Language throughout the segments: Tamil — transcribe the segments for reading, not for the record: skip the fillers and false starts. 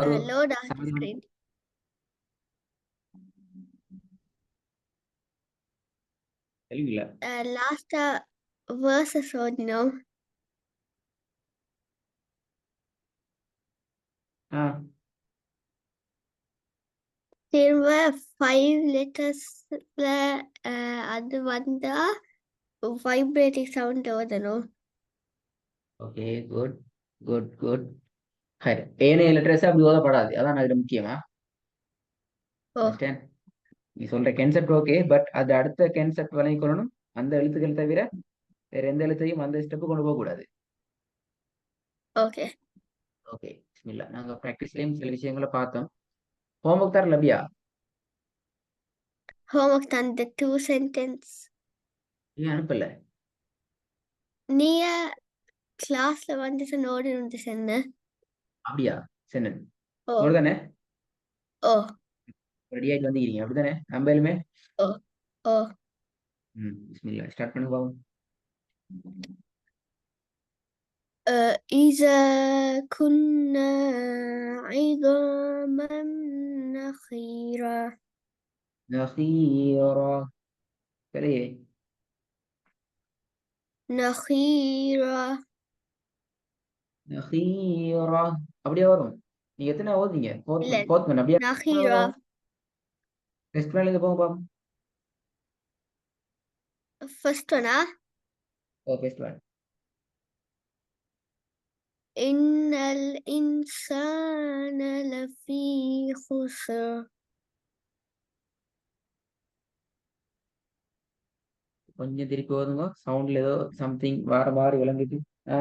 ஒரு load on the சமயம் screen. தெரியல. Last verses ஓதினோம். ஆ திரும்ப 5 letters-ல அது வந்தா vibrating sound ஓதணும். Okay, good good good. சரி, ஏனைய லெட்டர்ஸ் அப்படி ஓதப்படாது, அதான் அதுல முக்கியமா. ஓ அண்டர்ஸ்டாண்ட்? நீ சொல்ற கன்செப்ட் ஓகே, பட் அது அடுத்த கன்செப்ட் விளங்கிக்கொள்ளணும். அந்த எழுத்துக்கள் தவிர வேற எந்த எழுத்தையும் அந்த ஸ்டெப்பு கொண்டு போக கூடாது. ஓகே. ஓகே, பிஸ்மில்லா. நாங்க ப்ராக்டிஸ்லயும் சில விஷயங்களை பார்த்தோம். ஹோம்ஒர்க் தரல அப்படியா? homework தந்த 2 sentence. ஏன் அனுப்பல? நீய கிளாஸ்ல வந்துட்டு நோடினுண்டு சென்ன. அப்படியா? சரி, ஓ தானே ஓ ரெடி ஆயிட்டு வந்துக்கிறீங்க அப்படித்தானே நம்பலுமே? ஓ ஓ பிஸ்மில்லா, ஸ்டார்ட் பண்ணி பாவோம். إذا كنا عظاما نخيرا. நஹீரா. சரியே. نخيرا. நஹீரா அப்படியே வரும். நீங்க எத்தனை ஓதுங்க? இல்ல ஃபோர்த் ஒன் அப்படியே نخيرا. நெக்ஸ்ட் நாள் இருந்து போங்க பாப்போம். first one ஓ, ஃபர்ஸ்ட் ஒன். إن الإنسان لفي خسر. கொஞ்சம் திருப்பி ஓதுங்க, சவுண்ட்ல ஏதோ சம்திங் வேற மாதிரி விளங்குது. ஆ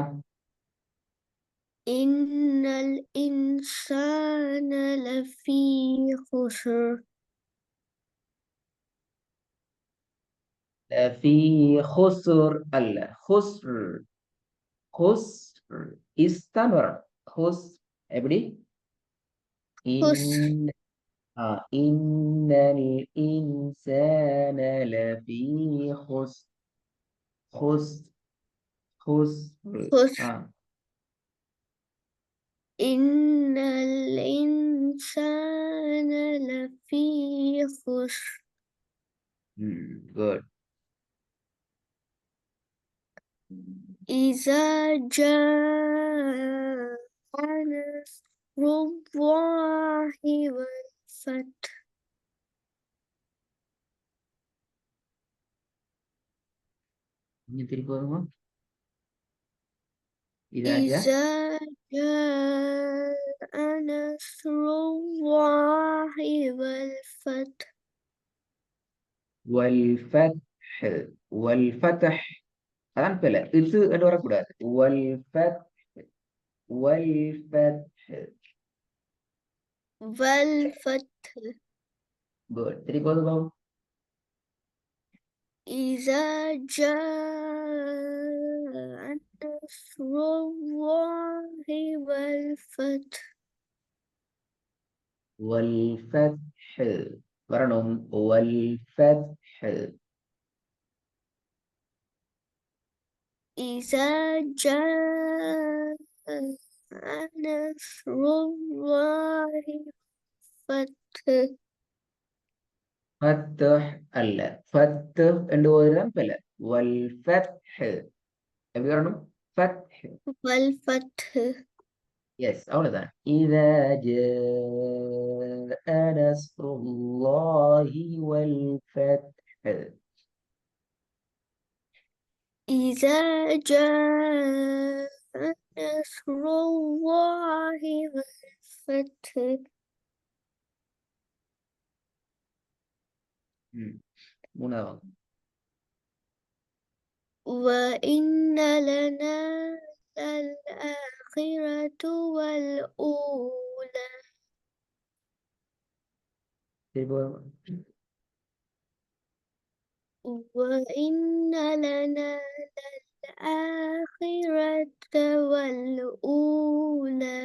إن الإنسان لفي خسر. في خسر அல்ல, خسر. خسر இஸ்தான் வரும். خس எப்படி? خسر. إن إن الإنسان لفي خسر. خسر خسر. خسر. إن الإنسان لفي خسر. good. إذا جاء نصر الله والفتح. கொஞ்சம் திருப்பி வருங்க. إذا جاء إذا جاء نصر الله والفتح. والفتح. والفتح அதான் பிள்ளை, இது என்று வரக்கூடாது. والفتح. والفتح. والفتح. good. திருப்பி வந்து பாப்போம். إذا جاء نصر الله والفتح. والفتح வரணும். والفتح. إذا جاء نصر الله والفتح. فتح அல்ல, فتح என்று ஓதுதான் பிள்ளை. والفتح எப்படி வரணும்? فتح. والفتح. எஸ், அவ்வளவுதான். إذا جاء نصر الله والفتح. إذا جاء نصر الله والفتح. மூணாவது. وإن لنا الآخرة والأولى. திருப்பி வரும். وإن لنا الآخرة والأولى.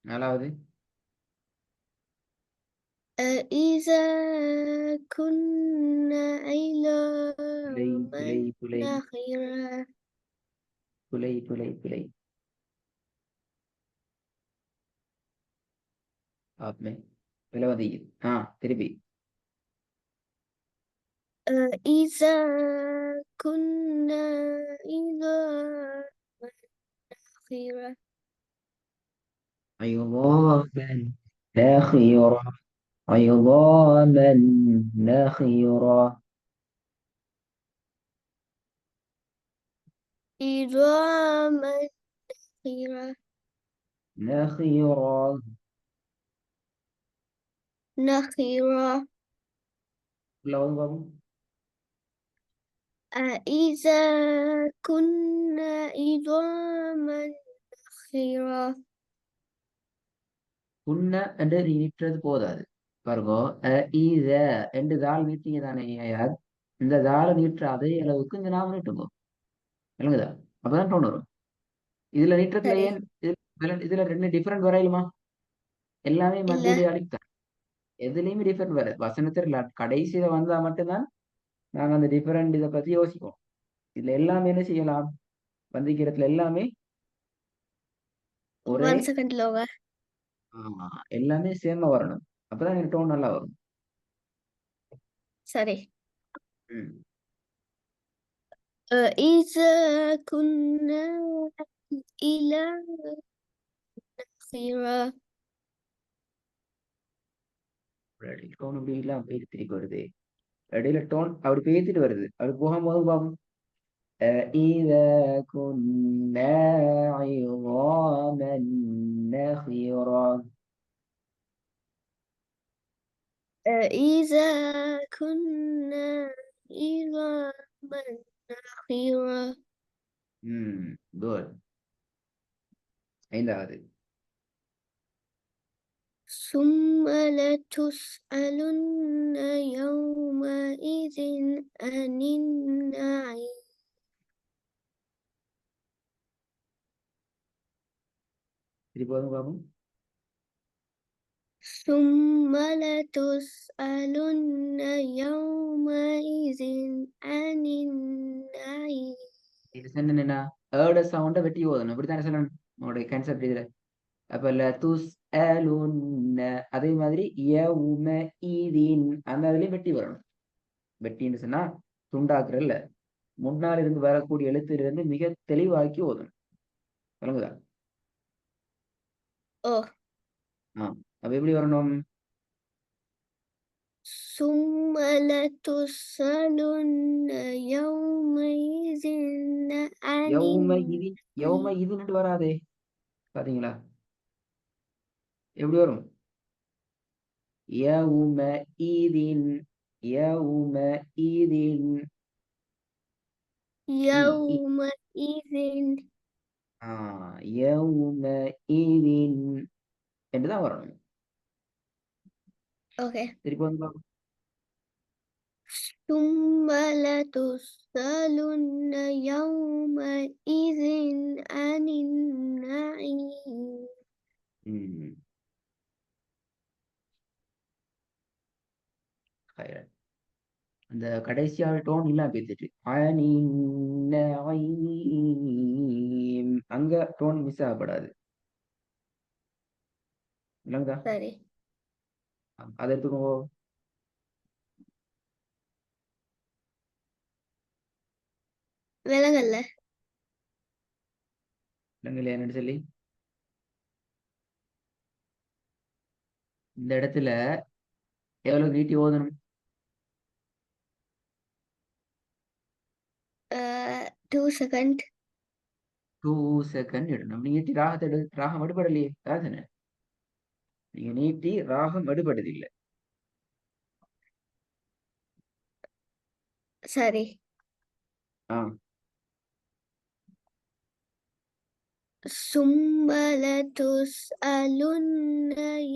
நாலாவது. إذا كنا புலை عظاما புலை புலை نخرة. புலை புலை புலை आपने பிளவதி திருப்பி إذا كنا عظاما نخرة عظاما ناخرة عظاما ناخرة عظاما نخرة ناخرة نخرة பிளவதி பாபு أإذا كنا عظاما نخرة புன்ன என்று நீட்டுறது போதாது பாருங்க இத என்று தாள் நீட்டீங்க தானே ஐயாத் இந்த தாளை நீட்டுற அதே அளவுக்கு இந்த நாம நீட்டுங்க விளங்குதா அப்பதான் டோன் வரும் இதுல நீட்டுறதுல சரி ஏன் இதுல ரெண்டு டிஃபரெண்ட் வரையிலுமா எல்லாமே இல்ல மத்தியுடைய அலிஃப் தான் எதுலயுமே டிஃபரெண்ட் வராது வசனத்துல கடைசியில வந்தா மட்டும்தான் நாங்க அந்த டிஃபரெண்ட் இதை பத்தி யோசிப்போம் இதுல எல்லாமே என்ன செய்யலாம் வந்திக்கிறதுல எல்லாமே ஒரே 1 second lower எல்லாமே சேமா வரணும் அப்பதான் எனக்கு டோன் நல்லா வரும் சரி ம். إذا كنا إلى نخرة டோன் அப்படி இல்லாம போயிட்டு திருப்பி வருது இடையில டோன் அப்படி பேசிட்டு வருது அப்படி போகும்போது பாப்போம் إذا كنا عظاما نخرة إذا كنا عظاما نخرة குட் ஐந்தாவது ثم لتسألن يومئذ عن النعيم திருப்பி வந்து பாப்போம் ثم لتسألن يومئذ عن النعيم இது சொன்ன என்ன ஏட சவுண்டை வெட்டி ஓதணும் இப்படித்தானே சொல்லணும் உங்களுடைய கான்செப்ட் இதுல அப்ப லதுஸ் அதே மாதிரி யௌம ஈதின் அந்த அதுலயும் வெட்டி வரணும் வெட்டின்னு சொன்னா துண்டாக்குறல்ல முன்னால் இருந்து வரக்கூடிய எழுத்துல இருந்து மிக தெளிவாக்கி ஓதணும் விளங்குதா ஓ அப்ப எப்படி வரணும் ثم لتسألن يومئذ عن யௌம இதுன்னு வராதே பாத்தீங்களா எப்படி வரும் யௌம ஈதின் யௌம ஈதின் يومئذ யௌம ஈதின் என்றுதான் வரணும் ஓகே திருப்பி வந்து பாப்போம். ثم لتسألن يومئذ عن النعيم அந்த கடைசியான டோன் இல்லாம பேசிட்டு அங்க டோன் மிஸ் ஆகப்படாது இல்லைங்களா சரி அதை எடுத்துக்கோ விலகல்ல இல்லைங்களா என்னன்னு சொல்லி இந்த இடத்துல எவ்வளவு நீட்டி ஓதணும் 2 second 2 செகண்ட் இடணும் நீட்டி ராகத்தை ராகம் எடுபடலையே ராசன நீங்க நீட்டி ராகம் எடுபடுது இல்லை சரி ثم لتسألن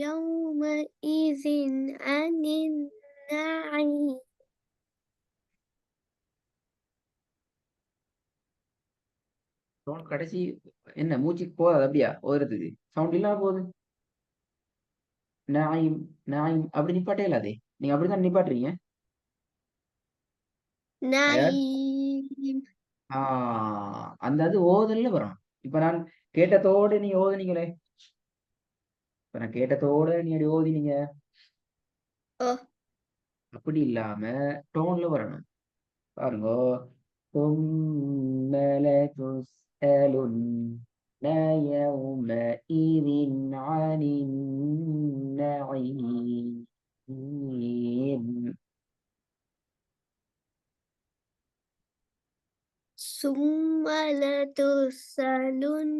يومئذ عن النعيم டோன் கடைசி என்ன மூச்சுக்கு போகாது அப்படியா ஓதுறதுக்கு சவுண்ட் இல்லாம போகுது நாயும் நாயும் அப்படி நிப்பாட்டே இல்லாதே நீங்க அப்படிதான் நிப்பாட்டுறீங்க نعيم அந்த அது ஓதல்ல வரணும் இப்ப நான் கேட்டதோடு நீ ஓதுனீங்களே இப்ப நான் கேட்டதோட நீ அப்படி ஓதினீங்க. ஓ அப்படி இல்லாம டோன்ல வரணும். பாருங்க. ثم لتسألن يومئذ عن النعيم. ثم لتسألن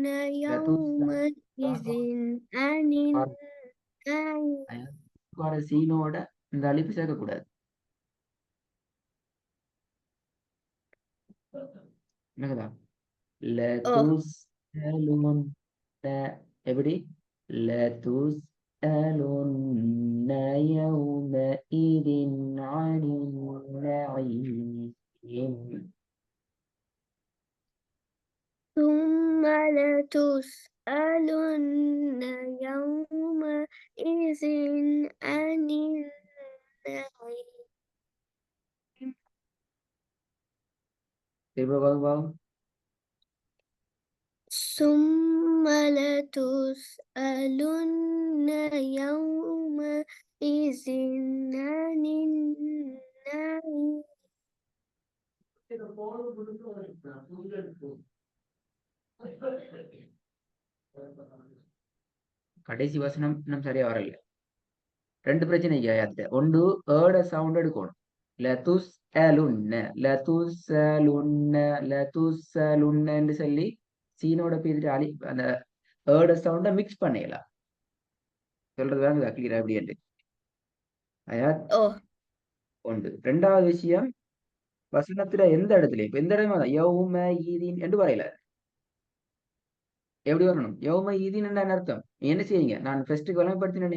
لتسأل يومئذ عن النعيم. சீனோட இந்த அலிப்பு சேர்க்கக்கூடாது. என்னங்கதா ஓ لتسألن எப்படி لتسألن يومئذ عن النعيم. ثم لتسألن يومئذ عن النعيم. திரும்ப வாங்க. ثم لتسألن يومئذ عن النعيم. கடைசி வசனம் இன்னும் சரியா வரல. ரெண்டு பிரச்சனை ஆயாத்துல. ஒன்று ஏட சவுண்ட் எடுக்கணும். லத்துஸ்ஸலுன்னு சொல்லி சீனோட பேசிட்டு அந்த ஏட சவுண்ட மிக்ஸ் பண்ணிடலாம். சொல்றது வேணுதா கிளியரா அப்படின்ட்டு. அயாத் ஓ ஒன்று. ரெண்டாவது விஷயம், வசனத்துல எந்த இடத்துல இப்ப எந்த இடமா யௌம ஈதீன் என்று வரையல. எப்படி வரணும்? யௌம ஈதீன் என்ன அர்த்தம்? என்ன செய்யுங்க? நான் ஃபர்ஸ்ட்டுக்கு வழங்கப்படுத்தினே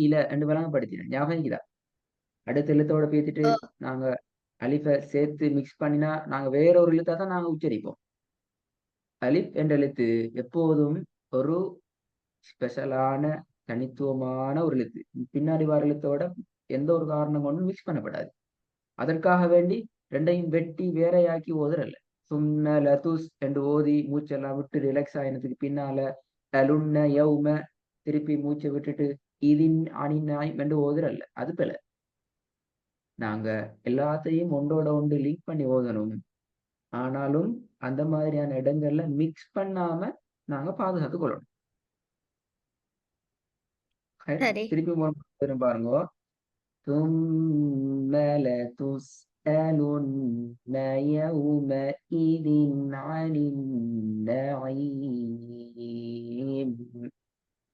இல என்று வழங்கப்படுத்தினேன். ஞாபகம் இருக்குதா? அடுத்த எழுத்தோட பேசிட்டு ஓ நாங்க அலிஃப சேர்த்து மிக்ஸ் பண்ணினா நாங்க வேற ஒரு எழுத்தா தான் நாங்க உச்சரிப்போம். அலிஃப் என்ற எழுத்து எப்போதும் ஒரு ஸ்பெஷலான தனித்துவமான ஒரு எழுத்து. பின்னாடி வர எழுத்தோட எந்த ஒரு காரணம் கொண்டும் மிக்ஸ் பண்ணப்படாது. அதற்காக வேண்டி ரெண்டையும் வெட்டி வேறையாக்கி ஓதுறல்ல. சும்ம லதுஸ் என்று ஓதி மூச்செல்லாம் விட்டு ரிலாக்ஸ் ஆயினதுக்கு பின்னால அலுன்ன யௌம திருப்பி மூச்சை விட்டுட்டு இதின் அணிநாய் என்று ஓதுறல்ல. அது பிழை. நாங்க எல்லாத்தையும் ஒன்றோட ஒன்று லிங்க் பண்ணி ஓதணும். ஆனாலும் அந்த மாதிரியான இடங்கள்ல மிக்ஸ் பண்ணாம நாங்க பாதுகாத்துக் கொள்ளணும். சரி திருப்பி பாருங்க. ثم لتسألن يومئذ عن النعيم.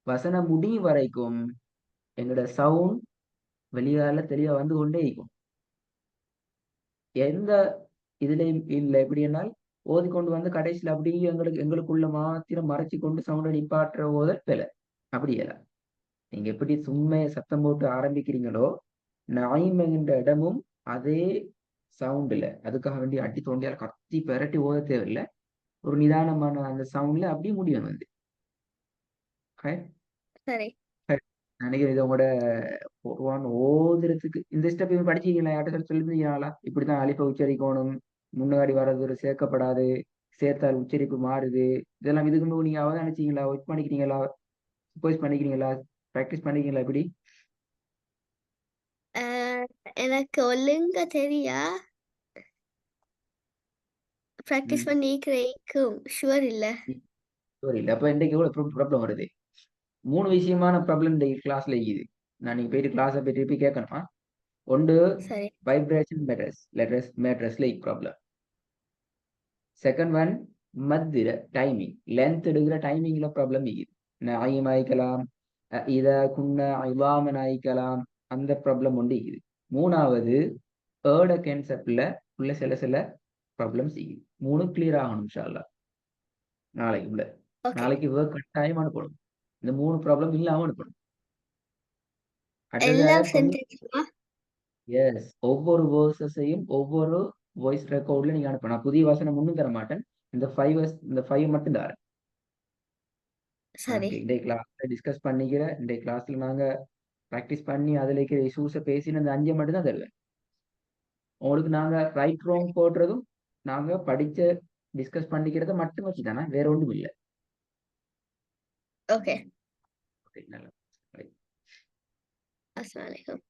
வசனம் முடியும் வரைக்கும் எங்களோட சவுண்ட் வெளியால தெளிவா வந்து கொண்டே இருக்கும். எந்த இதுலயும் இல்லை. எப்படி என்னால் ஓதிக்கொண்டு வந்து கடைசியில் அப்படியே எங்களுக்குள்ள மாத்திரம் மறைச்சு கொண்டு சவுண்டை நிப்பாட்டுற ஓதல் பிழை. அப்படி இல்லை. நீங்க எப்படி சும்மைய சத்தம் போட்டு ஆரம்பிக்கிறீங்களோ நாயிம் என்ற இடமும் அதே சவுண்ட்ல, அதுக்காக வேண்டி அடி தோண்டியால் கத்தி பெரட்டி ஓத தேவையில்லை. ஒரு நிதானமான அந்த சவுண்ட்ல அப்படி முடியும் வந்து. சரி நினைக்கிறேன் இதை உங்களோட ஓதுறதுக்கு இந்த ஸ்டெப் இவன் படிச்சீங்களா? யார்கிட்ட சொல்லிருந்தீங்களா? இப்படித்தான் அலிப்பை உச்சரிக்கணும், முன்னாடி வர்றது ஒரு சேர்க்கப்படாது, சேர்த்தால் உச்சரிப்பு மாறுது. இதெல்லாம் இதுக்கு முன்னாடி நீங்க அவதானிச்சீங்களா? ஒர்க் பண்ணிக்கிறீங்களா? சப்போஸ் பண்ணிக்கிறீங்களா? ப்ராக்டிஸ் பண்ணிக்கிறீங்களா? இப்படி எனக்கு ஒழுங்கா தெரியா ப்ராக்டிஸ் பண்ணிக்கிறேன் ஷுவர் இல்ல. இல்லை. அப்ப இன்றைக்கு எவ்வளவு ப்ராப்ளம் வருது? 3 விஷயமான ப்ராப்ளம் இந்த கிளாஸ்ல இருக்குது. நான் நீங்க போயிட்டு கிளாஸை போய் திருப்பி கேட்கணுமா? ஒன்று சரி வைப்ரேஷன் மேட்ரஸ்ல ப்ராப்ளம். செகண்ட் ஒன் மத்திர டைமிங், லென்த் எடுக்கிற டைமிங்ல ப்ராப்ளம் இருக்குது. நாயும் ஆயிக்கலாம், இத குன்ன இவாமன் ஆயிக்கலாம், அந்த ப்ராப்ளம் ஒன்று இருக்குது. மூணாவது ஏர்ட கேன்செப்ட்ல உள்ள சில ப்ராப்ளம்ஸ் இருக்குது. 3 கிளியர் ஆகணும் இன்ஷா அல்லாஹ். நாளைக்கு உள்ள ஓகே நாளைக்கு கட்டாயம் அனுப்பணும். இந்த 3 ப்ராப்ளம் இல்லாம அனுப்பணும். எல்லா அடுத்தது சென்டென்ஸுமா? எஸ், ஒவ்வொரு வேர்சஸையும் ஒவ்வொரு வாய்ஸ் ரெக்கார்ட்ல நீங்க அனுப்பணும். நான் புதிய வசனம் ஒன்றும் தர மாட்டேன். இந்த 5 மட்டும் தரேன். சரி இன்றைய கிளாஸ்ல டிஸ்கஸ் பண்ணிக்கிற இன்றைய கிளாஸ்ல நாங்க ப்ராக்டிஸ் பண்ணி அதுல இருக்கிற இஷ்யூஸை பேசின அந்த 5 மட்டும் தான் தருவேன். உங்களுக்கு நாங்க ரைட் ராங் போடுறதும் நாங்க படிச்ச டிஸ்கஸ் பண்ணிக்கிறத மட்டும் வச்சு தானே, வேற ஒன்றும் இல்லை. ஓகே நல்ல அஸ்ஸலாமு அலைக்கும்.